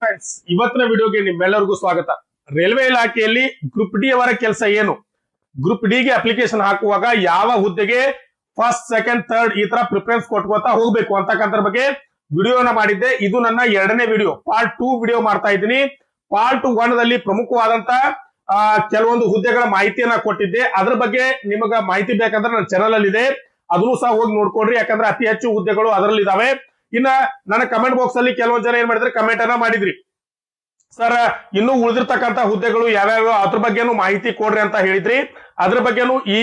Friends, ಇವತ್ತಿನ ವಿಡಿಯೋಗೆ ನಿಮ್ಮೆಲ್ಲರಿಗೂ ಸ್ವಾಗತ. ರೈಲ್ವೆ ಇಲಾಖೆಯಲ್ಲಿ ಗ್ರೂಪ್ ಡಿ ಅವರ ಕೆಲಸ ಏನು, ಗ್ರೂಪ್ ಡಿ ಗೆ ಅಪ್ಲಿಕೇಶನ್ ಹಾಕುವಾಗ ಯಾವ ಹುದ್ದೆಗೆ ಫಸ್ಟ್, ಸೆಕೆಂಡ್, ಥರ್ಡ್ ಈ ತರ ಪ್ರಿಫರೆನ್ಸ್ ಕೊಟ್ಕೋತಾ ಹೋಗ್ಬೇಕು ಅಂತಕ್ಕಂಥ ಬಗ್ಗೆ ವಿಡಿಯೋನ ಮಾಡಿದ್ದೆ. ಇದು ನನ್ನ ಎರಡನೇ ವಿಡಿಯೋ, ಪಾರ್ಟ್ 2 ವಿಡಿಯೋ ಮಾಡ್ತಾ ಇದ್ದೀನಿ. ಪಾರ್ಟ್ 1 ದಲ್ಲಿ ಪ್ರಮುಖವಾದಂತ ಕೆಲವೊಂದು ಹುದ್ದೆಗಳ ಮಾಹಿತಿಯನ್ನ ಕೊಟ್ಟಿದ್ದೆ. ಅದ್ರ ಬಗ್ಗೆ ನಿಮಗ ಮಾಹಿತಿ ಬೇಕಂದ್ರೆ ನನ್ನ ಚಾನಲ್ ಅಲ್ಲಿ ಇದೆ, ಅದನ್ನು ಸಹ ಹೋಗಿ ನೋಡ್ಕೊಡ್ರಿ. ಯಾಕಂದ್ರೆ ಅತಿ ಹೆಚ್ಚು ಹುದ್ದೆಗಳು ಅದರಲ್ಲಿ ಇದಾವೆ. ಇನ್ನ ನನ್ನ ಕಮೆಂಟ್ ಬಾಕ್ಸ್ ಅಲ್ಲಿ ಕೆಲವೊಂದು ಜನ ಏನ್ ಮಾಡಿದ್ರೆ ಕಮೆಂಟ್ ಅನ್ನ ಮಾಡಿದ್ರಿ, ಸರ್ ಇನ್ನು ಉಳಿದಿರ್ತಕ್ಕಂಥ ಹುದ್ದೆಗಳು ಯಾವ್ಯಾವ ಅದ್ರ ಬಗ್ಗೆನೂ ಮಾಹಿತಿ ಕೊಡ್ರಿ ಅಂತ ಹೇಳಿದ್ರಿ. ಅದ್ರ ಬಗ್ಗೆನೂ ಈ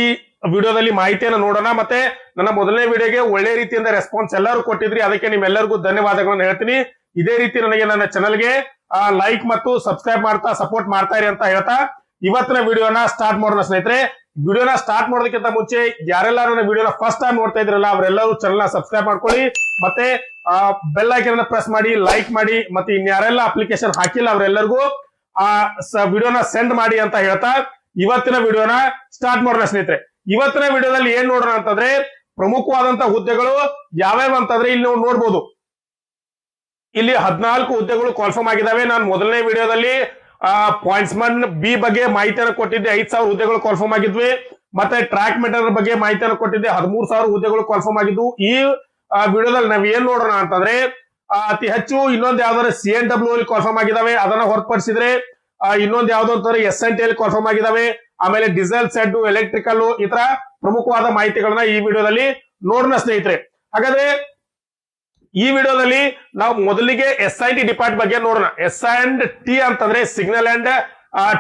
ವಿಡಿಯೋದಲ್ಲಿ ಮಾಹಿತಿಯನ್ನು ನೋಡೋಣ. ಮತ್ತೆ ನನ್ನ ಮೊದಲನೇ ವಿಡಿಯೋಗೆ ಒಳ್ಳೆ ರೀತಿಯಿಂದ ರೆಸ್ಪಾನ್ಸ್ ಎಲ್ಲರೂ ಕೊಟ್ಟಿದ್ರಿ, ಅದಕ್ಕೆ ನಿಮ್ಮೆಲ್ಲರಿಗೂ ಧನ್ಯವಾದಗಳನ್ನು ಹೇಳ್ತೀನಿ. ಇದೇ ರೀತಿ ನನಗೆ ನನ್ನ ಚಾನಲ್ಗೆ ಲೈಕ್ ಮತ್ತು ಸಬ್ಸ್ಕ್ರೈಬ್ ಮಾಡ್ತಾ ಸಪೋರ್ಟ್ ಮಾಡ್ತಾ ಇರಿ ಅಂತ ಹೇಳ್ತಾ ಇವತ್ತಿನ ವಿಡಿಯೋನ ಸ್ಟಾರ್ಟ್ ಮಾಡೋಣ. ಸ್ನೇಹಿತರೆ, ವಿಡಿಯೋನ ಸ್ಟಾರ್ಟ್ ಮಾಡೋದಕ್ಕಿಂತ ಮುಂಚೆ ಯಾರೆಲ್ಲ ನನ್ನ ವಿಡಿಯೋನ ಫಸ್ಟ್ ಟೈಮ್ ನೋಡ್ತಾ ಇದ್ರಲ್ಲ ಅವರೆಲ್ಲರೂ ಚಾನಲ್ ಸಬ್ಸ್ಕ್ರೈಬ್ ಮಾಡ್ಕೊಳ್ಳಿ, ಮತ್ತೆ ಬೆಲ್ ಐಕನ್ ಪ್ರೆಸ್ ಮಾಡಿ, ಲೈಕ್ ಮಾಡಿ, ಮತ್ತೆ ಇನ್ಯಾರೆಲ್ಲ ಅಪ್ಲಿಕೇಶನ್ ಹಾಕಿಲ್ಲ ಅವರೆಲ್ಲರಿಗೂ ವಿಡಿಯೋನ ಸೆಂಡ್ ಮಾಡಿ ಅಂತ ಹೇಳ್ತಾ ಇವತ್ತಿನ ವಿಡಿಯೋನ ಸ್ಟಾರ್ಟ್ ಮಾಡೋಣ. ಸ್ನೇಹಿತರೆ, ಇವತ್ತಿನ ವಿಡಿಯೋದಲ್ಲಿ ಏನ್ ನೋಡೋಣ ಅಂತಂದ್ರೆ ಪ್ರಮುಖವಾದಂತಹ ಹುದ್ದೆಗಳು ಯಾವ್ಯಾವ ಅಂತಂದ್ರೆ ಇಲ್ಲಿ ನೀವು ನೋಡ್ಬೋದು. ಇಲ್ಲಿ 14 ಹುದ್ದೆಗಳು ಕನ್ಫರ್ಮ್ ಆಗಿದಾವೆ. ನಾನು ಮೊದಲನೇ ವಿಡಿಯೋದಲ್ಲಿ ಪಾಯಿಂಟ್ಸ್ ಮನ್ ಬಿ ಬಗ್ಗೆ ಮಾಹಿತಿಯನ್ನು ಕೊಟ್ಟಿದ್ದೆ, 5,000 ಹುದ್ದೆಗಳು ಕನ್ಫರ್ಮ್ ಆಗಿದ್ವಿ. ಮತ್ತೆ ಟ್ರ್ಯಾಕ್ ಮೆಟರ್ ಬಗ್ಗೆ ಮಾಹಿತಿಯನ್ನು ಕೊಟ್ಟಿದ್ದೆ, 13,000 ಹುದ್ದೆಗಳು ಕನ್ಫರ್ಮ್ ಆಗಿದ್ವು. ಈ ವಿಡಿಯೋದಲ್ಲಿ ನಾವ್ ಏನ್ ನೋಡೋಣ ಅಂತಂದ್ರೆ ಅತಿ ಹೆಚ್ಚು ಇನ್ನೊಂದು ಯಾವ್ದಾದ್ರೆ CNW ಅಲ್ಲಿ ಕನ್ಫರ್ಮ್ ಆಗಿದಾವೆ, ಅದನ್ನ ಹೊರತುಪಡಿಸಿದ್ರೆ ಇನ್ನೊಂದು ಯಾವ್ದು ಅಂತಂದ್ರೆ SNT ಅಲ್ಲಿ ಕನ್ಫರ್ಮ್ ಆಗಿದಾವೆ. ಆಮೇಲೆ ಡೀಸೆಲ್, ಸೆಡ್, ಎಲೆಕ್ಟ್ರಿಕಲ್ ಈ ತರ ಪ್ರಮುಖವಾದ ಮಾಹಿತಿಗಳನ್ನ ಈ ವಿಡಿಯೋದಲ್ಲಿ ನೋಡೋಣ ಸ್ನೇಹಿತರೆ. ಹಾಗಾದ್ರೆ ಈ ವಿಡಿಯೋದಲ್ಲಿ ನಾವು ಮೊದಲಿಗೆ SIT ಡಿಪಾರ್ಟ್ ಬಗ್ಗೆ ನೋಡೋಣ. SNT ಅಂತಂದ್ರೆ ಸಿಗ್ನಲ್ ಅಂಡ್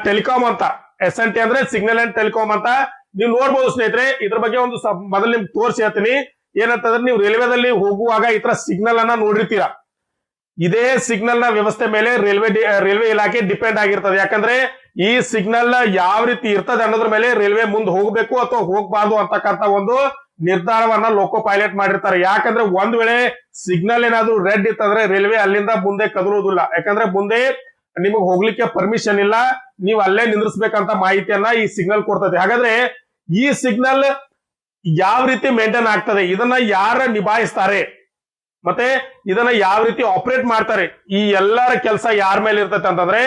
ಟೆಲಿಕಾಂ ಅಂತ, SNT ಅಂದ್ರೆ ಸಿಗ್ನಲ್ ಅಂಡ್ ಟೆಲಿಕಾಂ ಅಂತ ನೀವು ನೋಡ್ಬೋದು ಸ್ನೇಹಿತರೆ. ಇದ್ರ ಬಗ್ಗೆ ಒಂದು ಮೊದಲು ನಿಮ್ಗೆ ತೋರಿಸಿ ಹೇಳ್ತೀನಿ. ಏನಂತಂದ್ರೆ ನೀವು ರೈಲ್ವೆದಲ್ಲಿ ಹೋಗುವಾಗ ಈ ತರ ಸಿಗ್ನಲ್ ಅನ್ನ ನೋಡಿರ್ತೀರಾ. ಇದೇ ಸಿಗ್ನಲ್ ನ ವ್ಯವಸ್ಥೆ ಮೇಲೆ ರೈಲ್ವೆ ಇಲಾಖೆ ಡಿಪೆಂಡ್ ಆಗಿರ್ತದೆ. ಯಾಕಂದ್ರೆ ಈ ಸಿಗ್ನಲ್ ಯಾವ ರೀತಿ ಇರ್ತದೆ ಅನ್ನೋದ್ರ ಮೇಲೆ ರೈಲ್ವೆ ಮುಂದೆ ಹೋಗ್ಬೇಕು ಅಥವಾ ಹೋಗ್ಬಾರ್ದು ಅಂತಕ್ಕಂಥ ಒಂದು ನಿರ್ಧಾರವನ್ನ ಲೋಕೋ ಪೈಲಟ್ ಮಾಡಿರ್ತಾರೆ. ಯಾಕಂದ್ರೆ ಒಂದ್ ವೇಳೆ ಸಿಗ್ನಲ್ ಏನಾದ್ರು ರೆಡ್ ಇತ್ತಂದ್ರೆ ರೈಲ್ವೆ ಅಲ್ಲಿಂದ ಮುಂದೆ ಕದಲೋದಿಲ್ಲ. ಯಾಕಂದ್ರೆ ಮುಂದೆ ನಿಮಗೆ ಹೋಗ್ಲಿಕ್ಕೆ ಪರ್ಮಿಷನ್ ಇಲ್ಲ, ನೀವು ಅಲ್ಲೇ ನಿಂದ್ರಿಸ್ಬೇಕಂತ ಮಾಹಿತಿಯನ್ನ ಈ ಸಿಗ್ನಲ್ ಕೊಡ್ತದೆ. ಹಾಗಾದ್ರೆ ಈ ಸಿಗ್ನಲ್ ಯಾವ ರೀತಿ ಮೇಂಟೈನ್ ಆಗ್ತದೆ, ಇದನ್ನ ಯಾರ ನಿಭಾಯಿಸ್ತಾರೆ, ಮತ್ತೆ ಇದನ್ನ ಯಾವ ರೀತಿ ಆಪರೇಟ್ ಮಾಡ್ತಾರೆ, ಈ ಎಲ್ಲರ ಕೆಲಸ ಯಾರ ಮೇಲೆ ಇರ್ತೈತೆ ಅಂತಂದ್ರೆ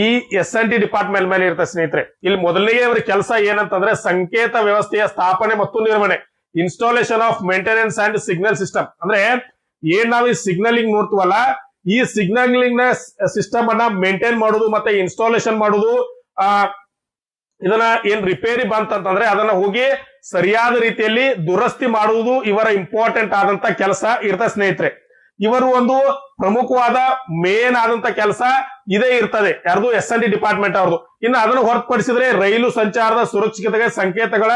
ಈ SNT ಡಿಪಾರ್ಟ್ಮೆಂಟ್ ಮೇಲೆ ಇರ್ತದೆ ಸ್ನೇಹಿತರೆ. ಇಲ್ಲಿ ಮೊದಲಿಗೆ ಅವರ ಕೆಲಸ ಏನಂತಂದ್ರೆ ಸಂಕೇತ ವ್ಯವಸ್ಥೆಯ ಸ್ಥಾಪನೆ ಮತ್ತು ನಿರ್ವಹಣೆ, installation of maintenance and signal system. ಅಂದ್ರೆ ಏನ್ ನಾವು ಈ ಸಿಗ್ನಲಿಂಗ್ ನೋಡ್ತೀವಲ್ಲ, ಈ ಸಿಗ್ನಲಿಂಗ್ ನ ಸಿಸ್ಟಮ್ ಅನ್ನ ಮೇಂಟೈನ್ ಮಾಡುದು ಮತ್ತೆ ಇನ್ಸ್ಟಾಲೇಷನ್ ಮಾಡುದು, ಇದನ್ನ ಏನ್ ರಿಪೇರಿ ಬಂತಂತಂದ್ರೆ ಅದನ್ನ ಹೋಗಿ ಸರಿಯಾದ ರೀತಿಯಲ್ಲಿ ದುರಸ್ತಿ ಮಾಡುವುದು ಇವರ ಇಂಪಾರ್ಟೆಂಟ್ ಆದಂತ ಕೆಲಸ ಇರ್ತದೆ ಸ್ನೇಹಿತರೆ. ಇವರು ಒಂದು ಪ್ರಮುಖವಾದ ಮೇನ್ ಆದಂತ ಕೆಲಸ ಇದೇ ಇರ್ತದೆ, ಯಾರ್ದು SNT ಡಿಪಾರ್ಟ್ಮೆಂಟ್ ಅವ್ರದ್ದು. ಇನ್ನು ಅದನ್ನು ಹೊರತುಪಡಿಸಿದ್ರೆ ರೈಲು ಸಂಚಾರದ ಸುರಕ್ಷತೆಗೆ ಸಂಕೇತಗಳ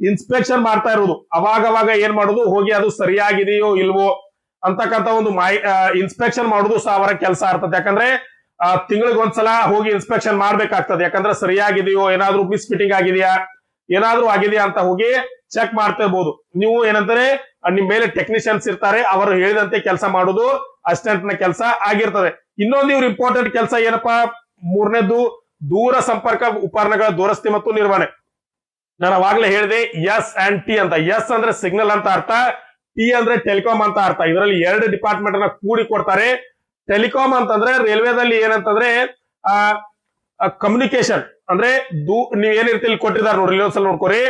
ಇನ್ಸ್ಪೆಕ್ಷನ್ ಮಾಡ್ತಾ ಇರುವುದು. ಅವಾಗವಾಗ ಏನ್ ಮಾಡುದು, ಹೋಗಿ ಅದು ಸರಿಯಾಗಿದೆಯೋ ಇಲ್ವೋ ಅಂತಕ್ಕಂಥ ಒಂದು ಇನ್ಸ್ಪೆಕ್ಷನ್ ಮಾಡುದು ಸಹ ಅವರ ಕೆಲಸ ಇರ್ತದೆ. ಯಾಕಂದ್ರೆ ತಿಂಗಳಿಗೊಂದ್ಸಲ ಹೋಗಿ ಇನ್ಸ್ಪೆಕ್ಷನ್ ಮಾಡ್ಬೇಕಾಗ್ತದೆ. ಯಾಕಂದ್ರೆ ಸರಿಯಾಗಿದೆಯೋ, ಏನಾದ್ರೂ ಮಿಸ್ ಫಿಟ್ಟಿಂಗ್ ಆಗಿದೆಯಾ, ಏನಾದ್ರೂ ಆಗಿದೆಯಾ ಅಂತ ಹೋಗಿ ಚೆಕ್ ಮಾಡ್ತಾ ಇರ್ಬೋದು. ನೀವು ಏನಂತಾರೆ ನಿಮ್ ಮೇಲೆ ಟೆಕ್ನಿಷಿಯನ್ಸ್ ಇರ್ತಾರೆ, ಅವರು ಹೇಳಿದಂತೆ ಕೆಲಸ ಮಾಡುದು ಅಸಿಸ್ಟೆಂಟ್ ನ ಕೆಲಸ ಆಗಿರ್ತದೆ. ಇನ್ನೊಂದು ಇವ್ರ ಇಂಪಾರ್ಟೆಂಟ್ ಕೆಲಸ ಏನಪ್ಪಾ, ಮೂರನೇದು ದೂರ ಸಂಪರ್ಕ ಉಪಕರಣಗಳ ದುರಸ್ತಿ ಮತ್ತು ನಿರ್ವಹಣೆ. ನಾನು ಅವಾಗ್ಲೇ ಹೇಳಿದೆ SNT ಅಂತ. S ಅಂದ್ರೆ ಸಿಗ್ನಲ್ ಅಂತ ಅರ್ಥ, T ಅಂದ್ರೆ ಟೆಲಿಕಾಂ ಅಂತ ಅರ್ಥ. ಇದರಲ್ಲಿ 2 ಡಿಪಾರ್ಟ್ಮೆಂಟ್ ಅನ್ನ ಕೂಡಿ ಕೊಡ್ತಾರೆ. ಟೆಲಿಕಾಂ ಅಂತಂದ್ರೆ ರೈಲ್ವೆದಲ್ಲಿ ಏನಂತಂದ್ರೆ ಕಮ್ಯುನಿಕೇಶನ್ ಅಂದ್ರೆ ನೀವ್ ಏನಿರ್ತಿ ಇಲ್ಲಿ ಕೊಟ್ಟಿದ್ದಾರೆ ನೋಡ್ರಿ, ಒಂದ್ಸಲ ನೋಡ್ಕೊರಿ.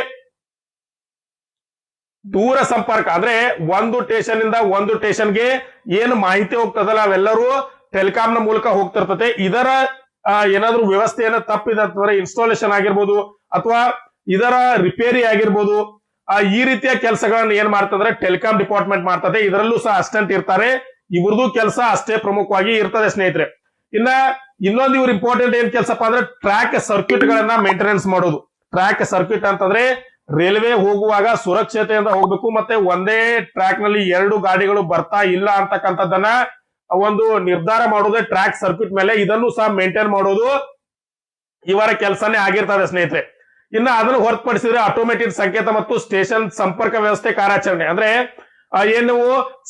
ದೂರ ಸಂಪರ್ಕ ಅಂದ್ರೆ ಒಂದು ಸ್ಟೇಷನ್ ಇಂದ ಒಂದು ಸ್ಟೇಷನ್ಗೆ ಏನು ಮಾಹಿತಿ ಹೋಗ್ತದಲ್ಲ ಅವೆಲ್ಲರೂ ಟೆಲಿಕಾಂ ನ ಮೂಲಕ ಹೋಗ್ತಿರ್ತದೆ. ಇದರ ಏನಾದ್ರೂ ವ್ಯವಸ್ಥೆಯನ್ನ ತಪ್ಪಿದೆ ಅಂತಂದ್ರೆ ಇನ್ಸ್ಟಾಲೇಷನ್ ಆಗಿರ್ಬೋದು ಅಥವಾ ಇದರ ರಿಪೇರಿ ಆಗಿರ್ಬೋದು, ಈ ರೀತಿಯ ಕೆಲಸಗಳನ್ನ ಏನ್ ಮಾಡ್ತಂದ್ರೆ ಟೆಲಿಕಾಂ ಡಿಪಾರ್ಟ್ಮೆಂಟ್ ಮಾಡ್ತದೆ. ಇದರಲ್ಲೂ ಸಹ ಅಸಿಸ್ಟೆಂಟ್ ಇರ್ತಾರೆ. ಇವ್ರದ್ದು ಕೆಲಸ ಅಷ್ಟೇ ಪ್ರಮುಖವಾಗಿ ಇರ್ತದೆ ಸ್ನೇಹಿತರೆ. ಇನ್ನೊಂದು ಇವ್ರ ಇಂಪಾರ್ಟೆಂಟ್ ಏನ್ ಕೆಲಸಪ್ಪ ಅಂದ್ರೆ ಟ್ರ್ಯಾಕ್ ಸರ್ಕ್ಯೂಟ್ ಗಳನ್ನ ಮೇಂಟೆನೆನ್ಸ್ ಮಾಡೋದು. ಟ್ರ್ಯಾಕ್ ಸರ್ಕ್ಯೂಟ್ ಅಂತಂದ್ರೆ ರೈಲ್ವೆ ಹೋಗುವಾಗ ಸುರಕ್ಷತೆಯಿಂದ ಹೋಗ್ಬೇಕು, ಮತ್ತೆ ಒಂದೇ ಟ್ರ್ಯಾಕ್ ನಲ್ಲಿ 2 ಗಾಡಿಗಳು ಬರ್ತಾ ಇಲ್ಲ ಅಂತಕ್ಕಂಥದ್ದನ್ನ ಒಂದು ನಿರ್ಧಾರ ಮಾಡೋದೇ ಟ್ರ್ಯಾಕ್ ಸರ್ಕ್ಯೂಟ್ ಮೇಲೆ. ಇದನ್ನು ಸಹ ಮೇಂಟೈನ್ ಮಾಡೋದು ಇವರ ಕೆಲಸನೇ ಆಗಿರ್ತದೆ ಸ್ನೇಹಿತರೆ. ಇನ್ನು ಅದನ್ನು ಹೊರತುಪಡಿಸಿದ್ರೆ ಆಟೋಮೇಟೆಡ್ ಸಂಕೇತ ಮತ್ತು ಸ್ಟೇಷನ್ ಸಂಪರ್ಕ ವ್ಯವಸ್ಥೆ ಕಾರ್ಯಾಚರಣೆ ಅಂದ್ರೆ ಏನು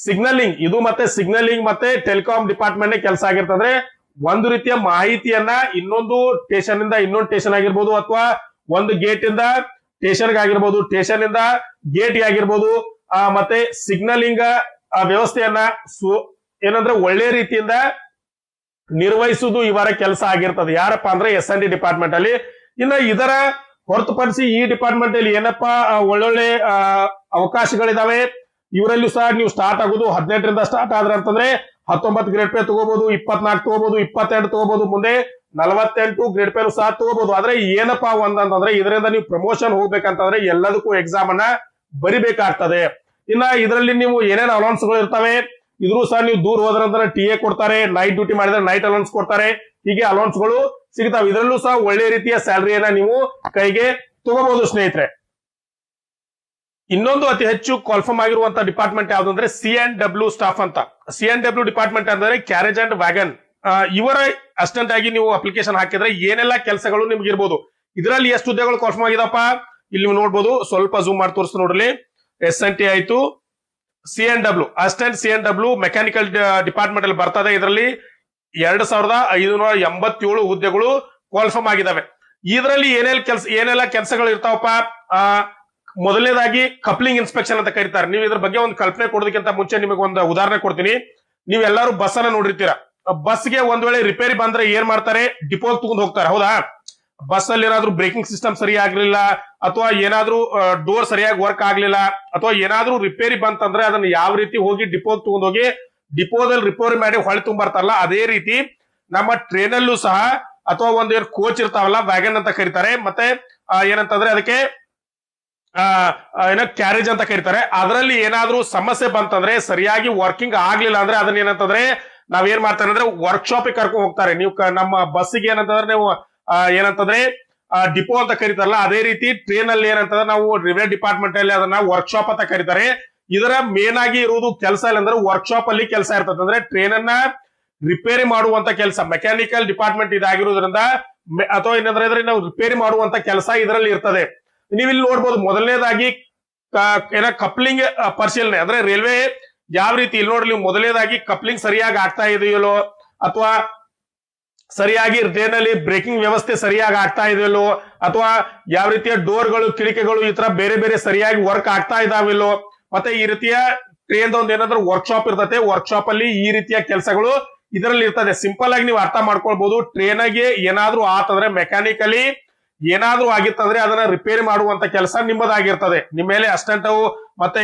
ಸಿಗ್ನಲಿಂಗ್, ಇದು ಮತ್ತೆ ಸಿಗ್ನಲಿಂಗ್ ಮತ್ತೆ ಟೆಲಿಕಾಂ ಡಿಪಾರ್ಟ್ಮೆಂಟ್ ಕೆಲಸ ಆಗಿರ್ತಂದ್ರೆ ಒಂದು ರೀತಿಯ ಮಾಹಿತಿಯನ್ನ ಇನ್ನೊಂದು ಸ್ಟೇಷನ್ ಇಂದ ಇನ್ನೊಂದು ಸ್ಟೇಷನ್ ಆಗಿರ್ಬೋದು, ಅಥವಾ ಒಂದು ಗೇಟ್ ಇಂದ ಸ್ಟೇಷನ್ ಆಗಿರ್ಬೋದು, ಸ್ಟೇಷನ್ ಇಂದ ಗೇಟ್ ಆಗಿರ್ಬೋದು, ಮತ್ತೆ ಸಿಗ್ನಲಿಂಗ್ ವ್ಯವಸ್ಥೆಯನ್ನ ಏನಂದ್ರೆ ಒಳ್ಳೆ ರೀತಿಯಿಂದ ನಿರ್ವಹಿಸುವುದು ಇವರ ಕೆಲಸ ಆಗಿರ್ತದೆ. ಯಾರಪ್ಪ ಅಂದ್ರೆ SND ಡಿಪಾರ್ಟ್ಮೆಂಟ್ ಅಲ್ಲಿ. ಇನ್ನು ಇದರ ಹೊರತುಪಡಿಸಿ ಈ ಡಿಪಾರ್ಟ್ಮೆಂಟ್ ಅಲ್ಲಿ ಏನಪ್ಪಾ ಒಳ್ಳೊಳ್ಳೆ ಅವಕಾಶಗಳಿದಾವೆ. ಇವರಲ್ಲೂ ಸಹ ನೀವು ಸ್ಟಾರ್ಟ್ ಆಗೋದು 18ರಿಂದ ಸ್ಟಾರ್ಟ್ ಆದ್ರೆ ಅಂತಂದ್ರೆ 19 ಗ್ರೇಡ್ ಪೇ ತಗೋಬಹುದು, 24 ತಗೋಬಹುದು, 22 ತಗೋಬಹುದು, ಮುಂದೆ 48 ಗ್ರೇಡ್ ಪೇ ಸಹ ತಗೋಬಹುದು. ಆದ್ರೆ ಏನಪ್ಪಾ ಒಂದಂತಂದ್ರೆ ಇದರಿಂದ ನೀವು ಪ್ರಮೋಷನ್ ಹೋಗ್ಬೇಕಂತಂದ್ರೆ ಎಲ್ಲದಕ್ಕೂ ಎಕ್ಸಾಮ್ ಅನ್ನ ಬರಿಬೇಕಾಗ್ತದೆ. ಇನ್ನ ಇದರಲ್ಲಿ ನೀವು ಏನೇನು ಅಲೌನ್ಸ್ ಗಳು ಇರ್ತವೆ, ಇದ್ರೂ ಸಹ ನೀವು ದೂರ ಹೋದ್ರಂದ್ರೆ TA ಕೊಡ್ತಾರೆ, ನೈಟ್ ಡ್ಯೂಟಿ ಮಾಡಿದ್ರೆ ನೈಟ್ ಅಲೌನ್ಸ್ ಕೊಡ್ತಾರೆ, ಹೀಗೆ ಅಲೌನ್ಸ್ ಗಳು ಸಿಗ್ತಾವೆ. ಇದರಲ್ಲೂ ಸಹ ಒಳ್ಳೆ ರೀತಿಯ ಸ್ಯಾಲರಿಯನ್ನ ನೀವು ಕೈಗೆ ತಗೋಬಹುದು ಸ್ನೇಹಿತರೆ. ಇನ್ನೊಂದು ಅತಿ ಹೆಚ್ಚು ಕಾಲ್ಫರ್ಮ್ ಆಗಿರುವಂತಹ ಡಿಪಾರ್ಟ್ಮೆಂಟ್ ಯಾವ್ದು ಅಂದ್ರೆ C&W ಸ್ಟಾಫ್ ಅಂತ. C&W ಡಿಪಾರ್ಟ್ಮೆಂಟ್ ಅಂದ್ರೆ ಕ್ಯಾರೇಜ್ ಅಂಡ್ ವ್ಯಾಗನ್. ಇವರ ಅಸಿಸ್ಟೆಂಟ್ ಆಗಿ ನೀವು ಅಪ್ಲಿಕೇಶನ್ ಹಾಕಿದ್ರೆ ಏನೆಲ್ಲ ಕೆಲಸಗಳು ನಿಮ್ಗೆ ಇರ್ಬೋದು. ಇದರಲ್ಲಿ ಎಷ್ಟು ಹುದ್ದೆಗಳು ಕಾಲ್ಫರ್ಮ್ ಆಗಿದಪ್ಪ ಇಲ್ಲಿ ನೀವು ನೋಡ್ಬೋದು. ಸ್ವಲ್ಪ ಝೂಮ್ ಮಾಡಿ ತೋರಿಸ್ತು ನೋಡ್ರಿ. SNT ಆಯ್ತು, C&W assistant C&W mechanical department ಅಲ್ಲಿ ಬರ್ತದೆ. ಇದರಲ್ಲಿ 2587 ಹುದ್ದೆಗಳು ಕಾಲ್ಫರ್ಮ್ ಆಗಿದಾವೆ. ಇದರಲ್ಲಿ ಏನೆಲ್ಲ ಕೆಲಸಗಳು ಇರ್ತಾವಪ್ಪ. ಮೊದಲನೇದಾಗಿ ಕಪ್ಲಿಂಗ್ ಇನ್ಸ್ಪೆಕ್ಷನ್ ಅಂತ ಕರೀತಾರೆ. ನೀವು ಇದ್ರ ಬಗ್ಗೆ ಒಂದು ಕಲ್ಪನೆ ಕೊಡೋದಕ್ಕಿಂತ ಮುಂಚೆ ನಿಮಗೆ ಒಂದು ಉದಾಹರಣೆ ಕೊಡ್ತೀನಿ. ನೀವೆಲ್ಲರೂ ಬಸ್ ಅನ್ನ ನೋಡಿರ್ತೀರಾ. ಬಸ್ಗೆ ಒಂದ್ ವೇಳೆ ರಿಪೇರಿ ಬಂದ್ರೆ ಏನ್ ಮಾಡ್ತಾರೆ, ಡಿಪೋಲ್ ತಗೊಂಡ್ ಹೋಗ್ತಾರೆ, ಹೌದಾ? ಬಸ್ ಅಲ್ಲಿ ಏನಾದ್ರೂ ಬ್ರೇಕಿಂಗ್ ಸಿಸ್ಟಮ್ ಸರಿ ಆಗ್ಲಿಲ್ಲ, ಅಥವಾ ಏನಾದ್ರೂ ಡೋರ್ ಸರಿಯಾಗಿ ವರ್ಕ್ ಆಗ್ಲಿಲ್ಲ, ಅಥವಾ ಏನಾದ್ರೂ ರಿಪೇರಿ ಬಂತಂದ್ರೆ ಅದನ್ನ ಯಾವ ರೀತಿ ಹೋಗಿ ಡಿಪೋಲ್ ತಗೊಂಡ್ ಹೋಗಿ ಡಿಪೋದಲ್ಲಿ ರಿಪೇರಿ ಮಾಡಿ ಹೊಳೆ ತುಂಬಾರ್ತಾರಲ್ಲ, ಅದೇ ರೀತಿ ನಮ್ಮ ಟ್ರೈನ್ ಅಲ್ಲೂ ಸಹ ಅಥವಾ ಒಂದೇನು ಕೋಚ್ ಇರ್ತಾವಲ್ಲ, ವ್ಯಾಗನ್ ಅಂತ ಕರೀತಾರೆ, ಮತ್ತೆ ಏನಂತಂದ್ರೆ ಅದಕ್ಕೆ ಕ್ಯಾರೇಜ್ ಅಂತ ಕರೀತಾರೆ. ಅದರಲ್ಲಿ ಏನಾದ್ರೂ ಸಮಸ್ಯೆ ಬಂತಂದ್ರೆ, ಸರಿಯಾಗಿ ವರ್ಕಿಂಗ್ ಆಗ್ಲಿಲ್ಲ ಅಂದ್ರೆ ಅದನ್ನ ಏನಂತಂದ್ರೆ ನಾವೇನ್ ಮಾಡ್ತಾರೆ ಅಂದ್ರೆ ವರ್ಕ್ಶಾಪ್ ಕರ್ಕೊಂಡು ಹೋಗ್ತಾರೆ. ನೀವು ನಮ್ಮ ಬಸ್ಸಿಗೆ ಏನಂತಂದ್ರೆ ನೀವು ಏನಂತಂದ್ರೆ ಡಿಪೋ ಅಂತ ಕರೀತಾರಲ್ಲ, ಅದೇ ರೀತಿ ಟ್ರೈನ್ ಅಲ್ಲಿ ಏನಂತಂದ್ರೆ ನಾವು ರೈಲ್ವೆ ಡಿಪಾರ್ಟ್ಮೆಂಟ್ ಅಲ್ಲಿ ಅದನ್ನ ವರ್ಕ್ಶಾಪ್ ಅಂತ ಕರೀತಾರೆ. ಇದರ ಮೇನ್ ಆಗಿ ಇರುವುದು ಕೆಲಸ ಇಲ್ಲ ಅಂದ್ರೆ ವರ್ಕ್ಶಾಪ್ ಅಲ್ಲಿ ಕೆಲಸ ಇರ್ತದೆ. ಅಂದ್ರೆ ಟ್ರೈನ್ ಅನ್ನ ರಿಪೇರಿ ಮಾಡುವಂತ ಕೆಲಸ ಮೆಕ್ಯಾನಿಕಲ್ ಡಿಪಾರ್ಟ್ಮೆಂಟ್ ಇದಾಗಿರೋದ್ರಿಂದ, ಅಥವಾ ಏನಂದ್ರೆ ನಾವು ರಿಪೇರಿ ಮಾಡುವಂತ ಕೆಲಸ ಇದರಲ್ಲಿ ಇರ್ತದೆ. ನೀವು ಇಲ್ಲಿ ನೋಡ್ಬೋದು, ಮೊದಲನೇದಾಗಿ ಕಪ್ಲಿಂಗ್ ಪರಿಶೀಲನೆ ಅಂದ್ರೆ ರೈಲ್ವೆ ಯಾವ ರೀತಿ ಇಲ್ಲಿ ನೋಡ್ರಿ, ಮೊದಲನೇದಾಗಿ ಕಪ್ಲಿಂಗ್ ಸರಿಯಾಗಿ ಆಗ್ತಾ ಇದೆಯಲ್ಲೋ, ಅಥವಾ ಸರಿಯಾಗಿ ಟ್ರೈನ್ ಅಲ್ಲಿ ಬ್ರೇಕಿಂಗ್ ವ್ಯವಸ್ಥೆ ಸರಿಯಾಗಿ ಆಗ್ತಾ ಇದೆಯಲ್ಲೋ, ಅಥವಾ ಯಾವ ರೀತಿಯ ಡೋರ್ಗಳು ಕಿಟಕಿಗಳು ಈ ತರ ಬೇರೆ ಬೇರೆ ಸರಿಯಾಗಿ ವರ್ಕ್ ಆಗ್ತಾ ಇದಾವಿಲ್ಲೋ, ಮತ್ತೆ ಈ ರೀತಿಯ ಟ್ರೈನ್ ಒಂದು ಏನಾದ್ರೂ ವರ್ಕ್ಶಾಪ್ ಇರ್ತದೆ, ವರ್ಕ್ಶಾಪ್ ಅಲ್ಲಿ ಈ ರೀತಿಯ ಕೆಲಸಗಳು ಇದರಲ್ಲಿ ಇರ್ತದೆ. ಸಿಂಪಲ್ ಆಗಿ ನೀವು ಅರ್ಥ ಮಾಡ್ಕೊಳ್ಬಹುದು. ಟ್ರೈನ್ಗೆ ಏನಾದ್ರೂ ಆತಂದ್ರೆ ಮೆಕ್ಯಾನಿಕಲಿ ಏನಾದ್ರೂ ಆಗಿತ್ತಂದ್ರೆ ಅದನ್ನ ರಿಪೇರಿ ಮಾಡುವಂತ ಕೆಲಸ ನಿಮ್ಮದಾಗಿರ್ತದೆ. ನಿಮ್ಮ ಮೇಲೆ ಅಸಿಸ್ಟೆಂಟ್ ಮತ್ತೆ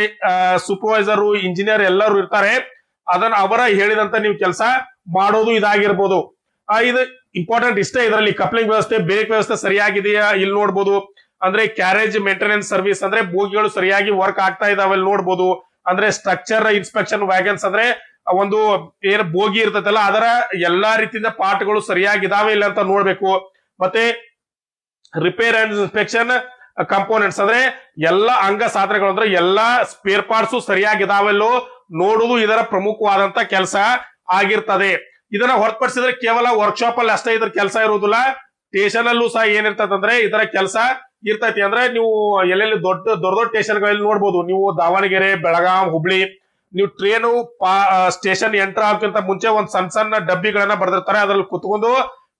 ಸೂಪರ್ವೈಸರ್, ಇಂಜಿನಿಯರ್ ಎಲ್ಲರೂ ಇರ್ತಾರೆ. ಅದನ್ನ ಅವರ ಹೇಳಿದಂತ ನೀವು ಕೆಲಸ ಮಾಡೋದು ಇದಾಗಿರ್ಬೋದು. ಇದು ಇಂಪಾರ್ಟೆಂಟ್ ಇಷ್ಟೇ. ಇದರಲ್ಲಿ ಕಪ್ಲಿಂಗ್ ವ್ಯವಸ್ಥೆ, ಬ್ರೇಕ್ ವ್ಯವಸ್ಥೆ ಸರಿಯಾಗಿದೆಯಾ ಇಲ್ಲಿ ನೋಡ್ಬೋದು. ಅಂದ್ರೆ ಕ್ಯಾರೇಜ್ ಮೇಂಟೆನೆನ್ಸ್ ಸರ್ವಿಸ್ ಅಂದ್ರೆ ಬೋಗಿಗಳು ಸರಿಯಾಗಿ ವರ್ಕ್ ಆಗ್ತಾ ಇದಾವೆ ಇಲ್ಲಿ ನೋಡ್ಬೋದು. ಅಂದ್ರೆ ಸ್ಟ್ರಕ್ಚರ್ ಇನ್ಸ್ಪೆಕ್ಷನ್ ವ್ಯಾಗನ್ಸ್ ಅಂದ್ರೆ ಒಂದು ಏನ್ ಬೋಗಿ ಇರ್ತೈತಲ್ಲ ಅದರ ಎಲ್ಲಾ ರೀತಿಯಿಂದ ಪಾರ್ಟ್ಗಳು ಸರಿಯಾಗಿದಾವೆ ಇಲ್ಲ ಅಂತ ನೋಡ್ಬೇಕು. ಮತ್ತೆ ರಿಪೇರ್ ಅಂಡ್ ಇನ್ಸ್ಪೆಕ್ಷನ್ ಕಂಪೋನೆಂಟ್ಸ್ ಅಂದ್ರೆ ಎಲ್ಲಾ ಅಂಗ ಸಾಧನಗಳು ಅಂದ್ರೆ ಎಲ್ಲಾ ಸ್ಪೇರ್ ಪಾರ್ಟ್ಸ್ ಸರಿಯಾಗಿದಾವೆಲ್ಲೋ ನೋಡುವುದು ಇದರ ಪ್ರಮುಖವಾದಂತ ಕೆಲಸ ಆಗಿರ್ತದೆ. ಇದನ್ನ ಹೊರತುಪಡಿಸಿದ್ರೆ ಕೇವಲ ವರ್ಕ್ಶಾಪ್ ಅಲ್ಲಿ ಅಷ್ಟೇ ಇದ್ರ ಕೆಲಸ ಇರುವುದಿಲ್ಲ. ಸ್ಟೇಷನ್ ಅಲ್ಲೂ ಸಹ ಏನಿರ್ತದಂದ್ರೆ ಇದರ ಕೆಲಸ ಇರ್ತೈತಿ. ಅಂದ್ರೆ ನೀವು ಎಲ್ಲೆಲ್ಲಿ ದೊಡ್ಡ ದೊಡ್ಡ ಸ್ಟೇಷನ್ಗಳಲ್ಲಿ ನೋಡ್ಬೋದು. ನೀವು ದಾವಣಗೆರೆ, ಬೆಳಗಾಂ, ಹುಬ್ಳಿ, ನೀವು ಟ್ರೈನು ಸ್ಟೇಷನ್ ಎಂಟರ್ ಆಗೋಕ್ಕಿಂತ ಮುಂಚೆ ಒಂದ್ ಸಣ್ಣ ಸಣ್ಣ ಡಬ್ಬಿಗಳನ್ನ ಬರೆದಿರ್ತಾರೆ. ಅದ್ರಲ್ಲಿ ಕುತ್ಕೊಂಡು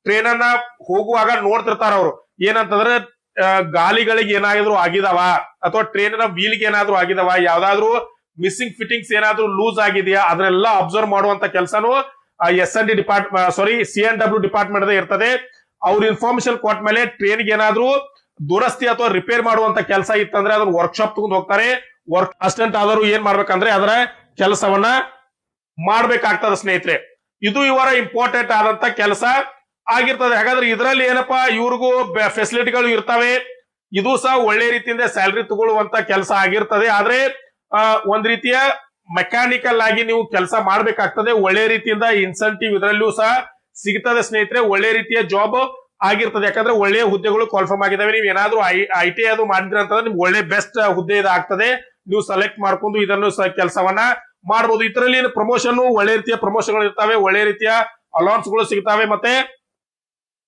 ಟ್ರೈನ್ ಅನ್ನ ಹೋಗುವಾಗ ನೋಡ್ತಿರ್ತಾರ ಅವ್ರು. ಏನಂತಂದ್ರೆ ಗಾಲಿಗಳಿಗೆ ಏನಾದ್ರು ಆಗಿದಾವ, ಅಥವಾ ಟ್ರೈನ್ ವೀಲ್ಗೆ ಏನಾದ್ರು ಆಗಿದಾವ, ಯಾವ್ದಾದ್ರು ಮಿಸ್ಸಿಂಗ್ ಫಿಟ್ಟಿಂಗ್ಸ್ ಏನಾದ್ರು ಲೂಸ್ ಆಗಿದೆಯಾ ಅದನ್ನೆಲ್ಲ ಅಬ್ಸರ್ವ್ ಮಾಡುವಂತ ಕೆಲಸನು SND C&W ಡಿಪಾರ್ಟ್ಮೆಂಟ್ ಇರ್ತದೆ. ಅವ್ರ ಇನ್ಫಾರ್ಮೇಶನ್ ಕೊಟ್ಟ ಮೇಲೆ ಟ್ರೈನ್ಗೆ ಏನಾದ್ರು ದುರಸ್ತಿ ಅಥವಾ ರಿಪೇರ್ ಮಾಡುವಂತ ಕೆಲಸ ಇತ್ತಂದ್ರೆ ಅದನ್ನ ವರ್ಕ್ಶಾಪ್ ತಗೊಂಡು ಹೋಗ್ತಾರೆ. ವರ್ಕ್ ಅಸಿಸ್ಟೆಂಟ್ ಆದರೂ ಏನ್ ಮಾಡ್ಬೇಕಂದ್ರೆ ಅದರ ಕೆಲಸವನ್ನ ಮಾಡ್ಬೇಕಾಗ್ತದೆ ಸ್ನೇಹಿತರೆ. ಇದು ಇವರ ಇಂಪಾರ್ಟೆಂಟ್ ಆದಂತ ಕೆಲಸ ಆಗಿರ್ತದೆ. ಹಾಗಾದ್ರೆ ಇದರಲ್ಲಿ ಏನಪ್ಪಾ ಇವ್ರಿಗೂ ಫೆಸಿಲಿಟಿಗಳು ಇರ್ತವೆ. ಇದು ಸಹ ಒಳ್ಳೆ ರೀತಿಯಿಂದ ಸ್ಯಾಲರಿ ತಗೊಳ್ಳುವಂತ ಕೆಲಸ ಆಗಿರ್ತದೆ. ಆದ್ರೆ ಒಂದ್ ರೀತಿಯ ಮೆಕ್ಯಾನಿಕಲ್ ಆಗಿ ನೀವು ಕೆಲಸ ಮಾಡ್ಬೇಕಾಗ್ತದೆ. ಒಳ್ಳೆ ರೀತಿಯಿಂದ ಇನ್ಸೆಂಟಿವ್ ಇದರಲ್ಲೂ ಸಹ ಸಿಗ್ತದೆ ಸ್ನೇಹಿತರೆ. ಒಳ್ಳೆ ರೀತಿಯ ಜಾಬ್ ಆಗಿರ್ತದೆ. ಯಾಕಂದ್ರೆ ಒಳ್ಳೆಯ ಹುದ್ದೆಗಳು ಕಾಲ್ಫರ್ಮ್ ಆಗಿದಾವೆ. ನೀವು ಏನಾದ್ರು IT ಅದು ಮಾಡಿದ್ರೆ ಅಂತಂದ್ರೆ ನಿಮ್ಗೆ ಒಳ್ಳೆ ಬೆಸ್ಟ್ ಹುದ್ದೆ ಇದಾಗ್ತದೆ. ನೀವು ಸೆಲೆಕ್ಟ್ ಮಾಡ್ಕೊಂಡು ಇದನ್ನು ಕೆಲಸವನ್ನ ಮಾಡಬಹುದು. ಇದರಲ್ಲಿ ಪ್ರಮೋಷನ್ ಒಳ್ಳೆ ರೀತಿಯ ಪ್ರಮೋಷನ್ಗಳು ಇರ್ತವೆ, ಒಳ್ಳೆ ರೀತಿಯ ಅಲೌನ್ಸ್ ಗಳು ಸಿಗ್ತವೆ, ಮತ್ತೆ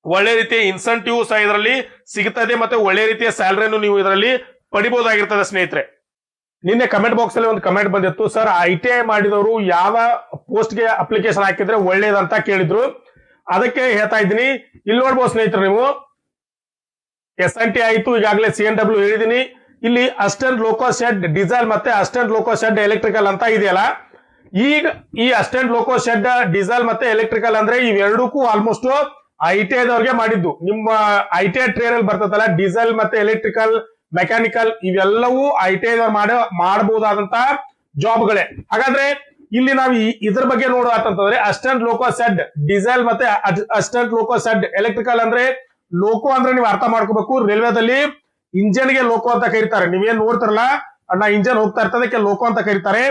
ಒಳ್ಳೆ ರೀತಿಯ ಇನ್ಸೆಂಟಿವ್ ಸಹ ಇದರಲ್ಲಿ ಸಿಗುತ್ತದೆ, ಮತ್ತೆ ಒಳ್ಳೆ ರೀತಿಯ ಸ್ಯಾಲರಿಯನ್ನು ನೀವು ಇದರಲ್ಲಿ ಪಡಿಬಹುದಾಗಿರ್ತದೆ ಸ್ನೇಹಿತರೆ. ನಿನ್ನೆ ಕಮೆಂಟ್ ಬಾಕ್ಸ್ ಅಲ್ಲಿ ಒಂದು ಕಮೆಂಟ್ ಬಂದಿತ್ತು, ಸರ್ ITI ಮಾಡಿದವರು ಯಾವ ಪೋಸ್ಟ್ ಗೆ ಅಪ್ಲಿಕೇಶನ್ ಹಾಕಿದ್ರೆ ಒಳ್ಳೇದಂತ ಕೇಳಿದ್ರು. ಅದಕ್ಕೆ ಹೇಳ್ತಾ ಇದ್ದೀನಿ. ಇಲ್ಲಿ ನೋಡ್ಬೋದು ಸ್ನೇಹಿತರೆ, ನೀವು SNT ಆಯ್ತು, ಈಗಾಗಲೇ C&W ಹೇಳಿದೀನಿ. ಇಲ್ಲಿ ಅಸಿಸ್ಟೆಂಟ್ ಲೋಕೋ ಶೆಡ್ ಡೀಸೆಲ್ ಮತ್ತೆ ಅಸಿಸ್ಟೆಂಟ್ ಲೋಕೋ ಶೆಡ್ ಎಲೆಕ್ಟ್ರಿಕಲ್ ಅಂತ ಇದೆಯಲ್ಲ, ಈಗ ಈ ಅಸಿಸ್ಟೆಂಟ್ ಲೋಕೋ ಶೆಡ್ ಡೀಸೆಲ್ ಮತ್ತೆ ಎಲೆಕ್ಟ್ರಿಕಲ್ ಅಂದ್ರೆ ಇವೆರಡಕ್ಕೂ ಆಲ್ಮೋಸ್ಟ್ ITI ದವ್ರಿಗೆ ಮಾಡಿದ್ದು. ನಿಮ್ಮ ITI ಟ್ರೇಡ್ ಅಲ್ಲಿ ಬರ್ತದಲ್ಲ ಡೀಸೆಲ್ ಮತ್ತೆ ಎಲೆಕ್ಟ್ರಿಕಲ್ ಮೆಕ್ಯಾನಿಕಲ್ ಇವೆಲ್ಲವೂ ITI ದವ್ರು ಮಾಡಬಹುದಾದಂತ ಜಾಬ್ಗಳೇ. ಹಾಗಾದ್ರೆ ಇಲ್ಲಿ ನಾವು ಇದ್ರ ಬಗ್ಗೆ ನೋಡೋದಂತಂದ್ರೆ ಅಸಿಸ್ಟೆಂಟ್ ಲೋಕೋ ಶೆಡ್ ಡೀಸೆಲ್ ಮತ್ತೆ ಅಸಿಸ್ಟೆಂಟ್ ಲೋಕೋ ಶೆಡ್ ಎಲೆಕ್ಟ್ರಿಕಲ್ ಅಂದ್ರೆ ಲೋಕೋ ಅಂದ್ರೆ ನೀವು ಅರ್ಥ ಮಾಡ್ಕೋಬೇಕು. ರೈಲ್ವೆದಲ್ಲಿ ಇಂಜಿನ್ ಗೆ ಲೋಕೋ ಅಂತ ಕರೀತಾರೆ. ನೀವೇನ್ ನೋಡ್ತಾರಲ್ಲ ಅಣ್ಣ ಇಂಜಿನ್ ಹೋಗ್ತಾ ಇರ್ತದಕ್ಕೆ ಲೋಕೋ ಅಂತ ಕರೀತಾರೆ.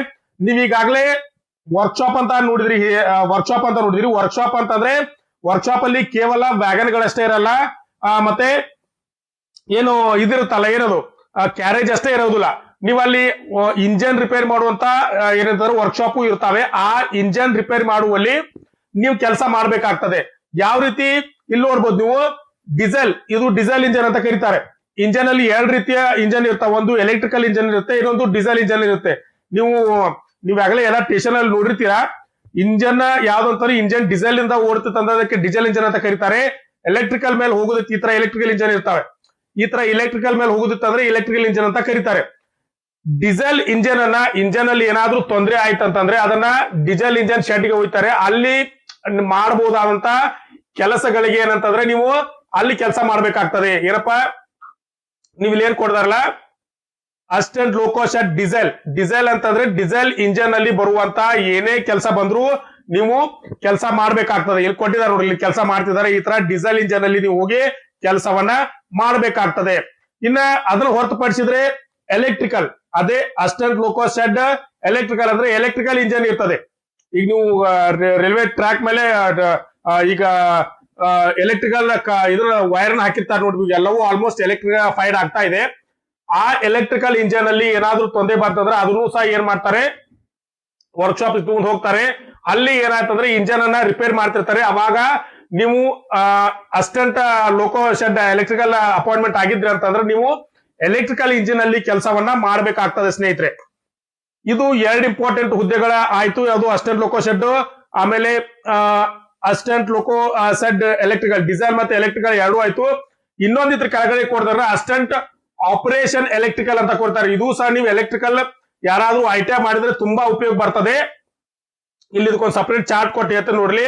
ನೀವ್ ಈಗಾಗಲೇ ವರ್ಕ್ಶಾಪ್ ಅಂತ ನೋಡಿದ್ರಿ. ವರ್ಕ್ಶಾಪ್ ಅಂತಂದ್ರೆ ವರ್ಕ್ಶಾಪ್ ಅಲ್ಲಿ ಕೇವಲ ವ್ಯಾಗನ್ ಗಳಷ್ಟೇ ಇರಲ್ಲ, ಮತ್ತೆ ಏನು ಇದಿರುತ್ತಲ್ಲ ಏನದು ಕ್ಯಾರೇಜ್ ಅಷ್ಟೇ ಇರೋದಿಲ್ಲ. ನೀವು ಅಲ್ಲಿ ಇಂಜಿನ್ ರಿಪೇರ್ ಮಾಡುವಂತ ಏನಂತಾರೆ ವರ್ಕ್ಶಾಪ್ ಇರ್ತಾವೆ. ಆ ಇಂಜಿನ್ ರಿಪೇರ್ ಮಾಡುವಲ್ಲಿ ನೀವು ಕೆಲಸ ಮಾಡ್ಬೇಕಾಗ್ತದೆ. ಯಾವ ರೀತಿ ಇಲ್ಲಿ ನೋಡ್ಬೋದು ನೀವು ಡೀಸೆಲ್, ಇದು ಡೀಸೆಲ್ ಇಂಜಿನ್ ಅಂತ ಕರೀತಾರೆ. ಇಂಜಿನ್ ಅಲ್ಲಿ ಎರಡು ರೀತಿಯ ಇಂಜಿನ್ ಇರ್ತಾವೆ. ಒಂದು ಎಲೆಕ್ಟ್ರಿಕಲ್ ಇಂಜಿನ್ ಇರುತ್ತೆ, ಇನ್ನೊಂದು ಡೀಸೆಲ್ ಇಂಜಿನ್ ಇರುತ್ತೆ. ನೀವಾಗಲೇ ಎಲ್ಲ ಸ್ಟೇಷನ್ ಅಲ್ಲಿ ನೋಡಿರ್ತೀರಾ. ಇಂಜನ್ ಯಾವ್ದಂತಾರೆ ಇಂಜಿನ್ ಡೀಸೆಲ್ ಇಂದ ಓಡ್ತಂದ್ರೆ ಅದಕ್ಕೆ ಡೀಸೆಲ್ ಇಂಜಿನ್ ಅಂತ ಕರೀತಾರೆ. ಎಲೆಕ್ಟ್ರಿಕಲ್ ಮೇಲೆ ಹೋಗೋದಕ್ಕೆ ಈ ತರ ಎಲೆಕ್ಟ್ರಿಕಲ್ ಇಂಜಿನ್ ಇರ್ತಾವೆ. ಈ ತರ ಎಲೆಕ್ಟ್ರಿಕಲ್ ಮೇಲೆ ಹೋಗೋದಿತ್ತಂದ್ರೆ ಎಲೆಕ್ಟ್ರಿಕಲ್ ಇಂಜಿನ್ ಅಂತ ಕರೀತಾರೆ. ಡೀಸೆಲ್ ಇಂಜಿನ್ ಅಲ್ಲಿ ಏನಾದ್ರೂ ತೊಂದರೆ ಆಯ್ತಂತಂದ್ರೆ ಅದನ್ನ ಡೀಸೆಲ್ ಇಂಜಿನ್ ಶೆಡ್ ಗೆ ಹೋಗ್ತಾರೆ. ಅಲ್ಲಿ ಮಾಡಬಹುದಾದಂತ ಕೆಲಸಗಳಿಗೆ ಏನಂತಂದ್ರೆ ನೀವು ಅಲ್ಲಿ ಕೆಲಸ ಮಾಡ್ಬೇಕಾಗ್ತದೆ. ಏನಪ್ಪಾ ನೀವು ಇಲ್ಲಿ ಏನ್ ಕೊಡ್ತಾರಲ್ಲ ಅಸಿಸ್ಟೆಂಟ್ ಲೋಕೋ ಶೆಡ್ ಡೀಸೆಲ್ ಅಂತಂದ್ರೆ ಡೀಸೆಲ್ ಇಂಜಿನ್ ಅಲ್ಲಿ ಬರುವಂತ ಏನೇ ಕೆಲಸ ಬಂದ್ರು ನೀವು ಕೆಲಸ ಮಾಡ್ಬೇಕಾಗ್ತದೆ. ಇಲ್ಲಿ ಕೊಟ್ಟಿದ್ದಾರೆ ನೋಡಿ, ಇಲ್ಲಿ ಕೆಲಸ ಮಾಡ್ತಿದ್ದಾರೆ. ಈ ತರ ಡೀಸೆಲ್ ಇಂಜಿನ್ ಅಲ್ಲಿ ನೀವು ಹೋಗಿ ಕೆಲಸವನ್ನ ಮಾಡ್ಬೇಕಾಗ್ತದೆ. ಇನ್ನ ಅದನ್ನ ಹೊರತುಪಡಿಸಿದ್ರೆ ಎಲೆಕ್ಟ್ರಿಕಲ್, ಅದೇ ಅಸಿಸ್ಟೆಂಟ್ ಲೋಕೋ ಶೆಡ್ ಎಲೆಕ್ಟ್ರಿಕಲ್ ಅಂದ್ರೆ ಎಲೆಕ್ಟ್ರಿಕಲ್ ಇಂಜಿನ್ ಇರ್ತದೆ. ಈಗ ನೀವು ರೈಲ್ವೆ ಟ್ರ್ಯಾಕ್ ಮೇಲೆ ಈಗ ಎಲೆಕ್ಟ್ರಿಕಲ್ ಇದ್ರ ವೈರ್ ನ ಹಾಕಿರ್ತಾರೆ ನೋಡಿ, ಎಲ್ಲವೂ ಆಲ್ಮೋಸ್ಟ್ ಎಲೆಕ್ಟ್ರಿಫೈಡ್ ಆಗ್ತಾ ಇದೆ. ಆ ಎಲೆಕ್ಟ್ರಿಕಲ್ ಇಂಜಿನ್ ಅಲ್ಲಿ ಏನಾದ್ರೂ ತೊಂದರೆ ಬರ್ತಂದ್ರೆ ಅದನ್ನು ಸಹ ಏನ್ ಮಾಡ್ತಾರೆ ವರ್ಕ್ಶಾಪ್ ತಗೊಂಡು ಹೋಗ್ತಾರೆ. ಅಲ್ಲಿ ಏನಾಯ್ತಂದ್ರೆ ಇಂಜಿನ್ ಅನ್ನ ರಿಪೇರ್ ಮಾಡ್ತಿರ್ತಾರೆ. ಅವಾಗ ನೀವು assistant loco shed electrical appointment ಆಗಿದ್ರಿ ಅಂತಂದ್ರೆ ನೀವು ಎಲೆಕ್ಟ್ರಿಕಲ್ ಇಂಜಿನ್ ಅಲ್ಲಿ ಕೆಲಸವನ್ನ ಮಾಡ್ಬೇಕಾಗ್ತದೆ ಸ್ನೇಹಿತರೆ. ಇದು ಎರಡು ಇಂಪಾರ್ಟೆಂಟ್ ಹುದ್ದೆಗಳ ಆಯ್ತು. ಅದು ಅಸಿಸ್ಟೆಂಟ್ ಲೋಕೋ ಶೆಡ್, ಆಮೇಲೆ assistant loco shed electrical diesel ಮತ್ತೆ ಎಲೆಕ್ಟ್ರಿಕಲ್ ಎರಡು ಆಯ್ತು. ಇನ್ನೊಂದಿದ್ರ ಕೆಳಗಡೆ ಕೊಡ್ತಾರೆ ಅಸಿಸ್ಟೆಂಟ್ ಆಪರೇಷನ್ ಎಲೆಕ್ಟ್ರಿಕಲ್ ಅಂತ ಕೊಡ್ತಾರೆ. ಇದು ಸಹ ನೀವು ಎಲೆಕ್ಟ್ರಿಕಲ್ ಯಾರಾದ್ರೂ ITI ಮಾಡಿದ್ರೆ ತುಂಬಾ ಉಪಯೋಗ ಬರ್ತದೆ. ಇಲ್ಲಿ ಇದಕ್ಕೊಂದು ಸಪರೇಟ್ ಚಾರ್ಟ್ ಕೊಟ್ಟು ಹೇಳ್ತಾರೆ ನೋಡ್ಲಿ.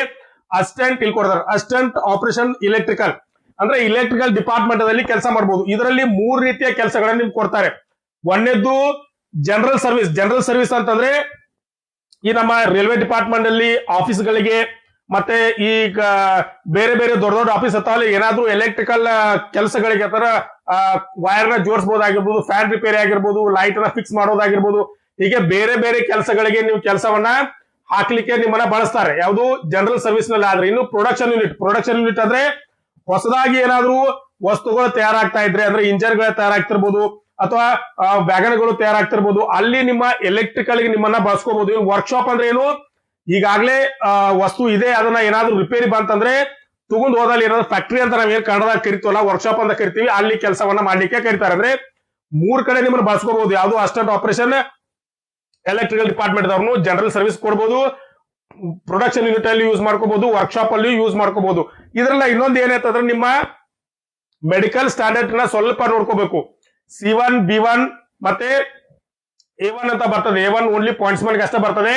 ಅಸಿಸ್ಟೆಂಟ್ ಇಲ್ಲಿ ಕೊಡ್ತಾರೆ ಅಸಿಸ್ಟೆಂಟ್ ಆಪರೇಷನ್ ಎಲೆಕ್ಟ್ರಿಕಲ್ ಅಂದ್ರೆ ಇಲೆಕ್ಟ್ರಿಕಲ್ ಡಿಪಾರ್ಟ್ಮೆಂಟ್ ಅಲ್ಲಿ ಕೆಲಸ ಮಾಡಬಹುದು. ಇದರಲ್ಲಿ 3 ರೀತಿಯ ಕೆಲಸಗಳನ್ನ ನಿಮ್ಗೆ ಕೊಡ್ತಾರೆ. ಒಂದನೇದ್ದು ಜನರಲ್ ಸರ್ವಿಸ್ ಅಂತಂದ್ರೆ ಈ ನಮ್ಮ ರೈಲ್ವೆ ಡಿಪಾರ್ಟ್ಮೆಂಟ್ ಅಲ್ಲಿ ಆಫೀಸ್ಗಳಿಗೆ ಮತ್ತೆ ಈಗ ಬೇರೆ ಬೇರೆ ದೊಡ್ಡ ದೊಡ್ಡ ಆಫೀಸ್ ಹತ್ತಾವಲ್ಲಿ ಏನಾದ್ರೂ ಎಲೆಕ್ಟ್ರಿಕಲ್ ಕೆಲಸಗಳಿಗೆ ತರ ವೈರ್ ನ ಜೋಡಿಸಬಹುದಾಗಿರ್ಬೋದು, ಫ್ಯಾನ್ ರಿಪೇರಿ ಆಗಿರ್ಬೋದು, ಲೈಟ್ ನ ಫಿಕ್ಸ್ ಮಾಡೋದಾಗಿರ್ಬೋದು, ಹೀಗೆ ಬೇರೆ ಬೇರೆ ಕೆಲಸಗಳಿಗೆ ನೀವು ಕೆಲಸವನ್ನ ಹಾಕ್ಲಿಕ್ಕೆ ನಿಮ್ಮನ್ನ ಬಳಸ್ತಾರೆ. ಯಾವುದು ಜನರಲ್ ಸರ್ವಿಸ್ ನಲ್ಲಿ. ಆದ್ರೆ ಇನ್ನು ಪ್ರೊಡಕ್ಷನ್ ಯೂನಿಟ್ ಅಂದ್ರೆ ಹೊಸದಾಗಿ ಏನಾದ್ರೂ ವಸ್ತುಗಳು ತಯಾರಾಗ್ತಾ ಇದ್ರೆ ಅಂದ್ರೆ ಇಂಜಿನ್ ಗಳು ತಯಾರಾಗ್ತಿರ್ಬೋದು ಅಥವಾ ವ್ಯಾಗನ್ ಗಳು ತಯಾರಾಗ್ತಿರ್ಬೋದು, ಅಲ್ಲಿ ನಿಮ್ಮ ಎಲೆಕ್ಟ್ರಿಕಲ್ ನಿಮ್ಮನ್ನ ಬಳಸ್ಕೋಬಹುದು. ವರ್ಕ್ಶಾಪ್ ಅಂದ್ರೆ ಏನು, ಈಗಾಗಲೇ ವಸ್ತು ಇದೆ ಅದನ್ನ ಏನಾದ್ರೂ ರಿಪೇರಿ ಬಂತಂದ್ರೆ ತಗೊಂಡು ಹೋದಲ್ಲಿ ಏನಾದ್ರು ಫ್ಯಾಕ್ಟ್ರಿ ಅಂತ ನಾವೇನ್ ಕನ್ನಡದಾಗ ಕರಿತೀವಲ್ಲ ವರ್ಕ್ಶಾಪ್ ಅಂತ ಕರಿತೀವಿ, ಅಲ್ಲಿ ಕೆಲಸವನ್ನ ಮಾಡ್ಲಿಕ್ಕೆ ಕರೀತಾರೆ. ಅಂದ್ರೆ 3 ಕಡೆ ನಿಮ್ಮನ್ನ ಬಳಸ್ಕೋಬಹುದು. ಯಾವುದು ಅಸಿಸ್ಟೆಂಟ್ ಆಪರೇಷನ್ ಎಲೆಕ್ಟ್ರಿಕಲ್ ಡಿಪಾರ್ಟ್ಮೆಂಟ್ ದವ್ರನ್ನು ಜನರಲ್ ಸರ್ವಿಸ್ ಕೊಡಬಹುದು, ಪ್ರೊಡಕ್ಷನ್ ಯೂನಿಟ್ ಅಲ್ಲಿ ಯೂಸ್ ಮಾಡ್ಕೋಬಹುದು, ವರ್ಕ್ಶಾಪ್ ಅಲ್ಲಿ ಯೂಸ್ ಮಾಡ್ಕೋಬಹುದು. ಇದ್ರಲ್ಲ ಇನ್ನೊಂದು ಏನಂತಂದ್ರೆ ನಿಮ್ಮ ಮೆಡಿಕಲ್ ಸ್ಟ್ಯಾಂಡರ್ಡ್ ನ ಸ್ವಲ್ಪ ನೋಡ್ಕೋಬೇಕು. C1 B1 ಮತ್ತೆ A1 ಅಂತ ಬರ್ತದೆ. A1 ಓನ್ಲಿ ಪಾಯಿಂಟ್ಸ್ ಮನ್ಗೆ ಅಷ್ಟೇ ಬರ್ತದೆ.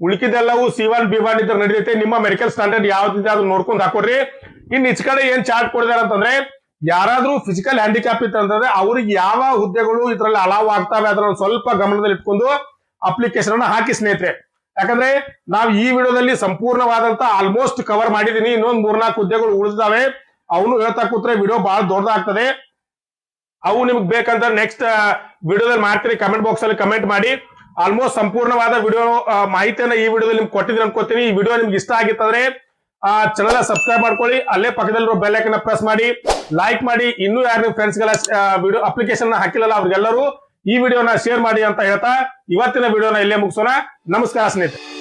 ಉಳಿಕಿದೆಲ್ಲವೂ C1 B1 ಇದ್ರೆ ನಡೆಯುತ್ತೆ. ನಿಮ್ಮ ಮೆಡಿಕಲ್ ಸ್ಟ್ಯಾಂಡರ್ಡ್ ಯಾವ್ದಿದೆ ಅದನ್ನ ನೋಡ್ಕೊಂಡು ಹಾಕೊಡ್ರಿ. ಇನ್ ಈಚ್ ಕಡೆ ಏನ್ ಚಾರ್ಟ್ ಕೊಡಿದಾರೆ ಅಂತಂದ್ರೆ ಯಾರಾದ್ರೂ ಫಿಸಿಕಲ್ ಹ್ಯಾಂಡಿಕ್ಯಾಪ್ ಇತ್ತಂತಂದ್ರೆ ಅವ್ರಿಗೆ ಯಾವ ಹುದ್ದೆಗಳು ಇದ್ರಲ್ಲಿ ಅಲಾವ್ ಆಗ್ತವೆ ಅದನ್ನ ಸ್ವಲ್ಪ ಗಮನದಲ್ಲಿ ಇಟ್ಕೊಂಡು ಅಪ್ಲಿಕೇಶನ್ ಅನ್ನ ಹಾಕಿ ಸ್ನೇಹಿತರೆ. ಯಾಕಂದ್ರೆ ನಾವು ಈ ವಿಡಿಯೋದಲ್ಲಿ ಸಂಪೂರ್ಣವಾದಂತ ಆಲ್ಮೋಸ್ಟ್ ಕವರ್ ಮಾಡಿದೀನಿ. ಇನ್ನೊಂದು 3-4 ಹುದ್ದೆಗಳು ಉಳಿದಾವೆ. ಅವನು ಹೇಳ್ತಾ ಕೂತ್ರೆ ವಿಡಿಯೋ ಬಹಳ ದೊಡ್ಡದಾಗ್ತದೆ. ಅವು ನಿಮ್ಗೆ ಬೇಕಂದ್ರೆ ನೆಕ್ಸ್ಟ್ ವಿಡಿಯೋದಲ್ಲಿ ಮಾಡ್ತೀನಿ. ಕಮೆಂಟ್ ಬಾಕ್ಸ್ ಅಲ್ಲಿ ಕಮೆಂಟ್ ಮಾಡಿ. ಆಲ್ಮೋಸ್ಟ್ ಸಂಪೂರ್ಣವಾದ ವಿಡಿಯೋ ಮಾಹಿತಿಯನ್ನ ಈ ವಿಡಿಯೋದಲ್ಲಿ ನಿಮ್ಗೆ ಕೊಟ್ಟಿದ್ದೀನಿ ಅನ್ಕೋತೀನಿ. ಈ ವಿಡಿಯೋ ನಿಮ್ಗೆ ಇಷ್ಟ ಆಗಿತ್ತಂದ್ರೆ ಚಾನಲ್ ಸಬ್ಸ್ಕ್ರೈಬ್ ಮಾಡ್ಕೊಳ್ಳಿ. ಅಲ್ಲೇ ಪಕ್ಕದಲ್ಲಿರೋ ಬೆಲ್ ಐಕನ್ ಪ್ರೆಸ್ ಮಾಡಿ, ಲೈಕ್ ಮಾಡಿ. ಇನ್ನೂ ಯಾರು ನಿಮ್ಮ ಫ್ರೆಂಡ್ಸ್ ಗಳ ವಿಡಿಯೋ ಅಪ್ಲಿಕೇಶನ್ ಹಾಕಿಲ್ಲಲ್ಲ ಅವ್ರಿಗೆಲ್ಲರೂ ಈ ವಿಡಿಯೋನ ಶೇರ್ ಮಾಡಿ ಅಂತ ಹೇಳ್ತಾ ಇವತ್ತಿನ ವಿಡಿಯೋನ ಇಲ್ಲೇ ಮುಗಿಸೋಣ. ನಮಸ್ಕಾರ ಸ್ನೇಹಿತರೆ.